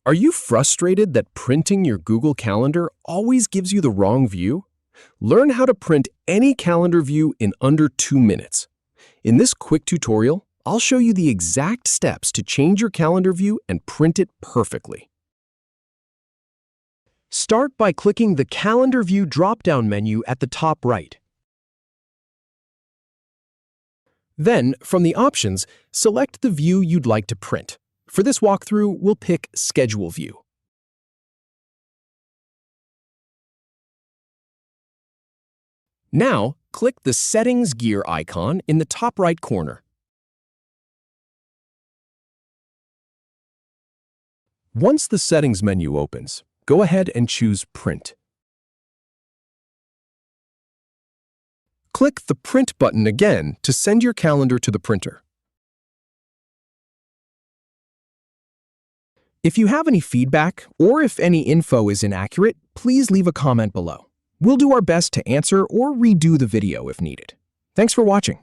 Are you frustrated that printing your Google Calendar always gives you the wrong view? Learn how to print any calendar view in under 2 minutes. In this quick tutorial, I'll show you the exact steps to change your calendar view and print it perfectly. Start by clicking the Calendar View drop-down menu at the top right. Then, from the options, select the view you'd like to print. For this walkthrough, we'll pick Schedule View. Now, click the Settings gear icon in the top right corner. Once the Settings menu opens, go ahead and choose Print. Click the Print button again to send your calendar to the printer. If you have any feedback or if any info is inaccurate, please leave a comment below. We'll do our best to answer or redo the video if needed. Thanks for watching.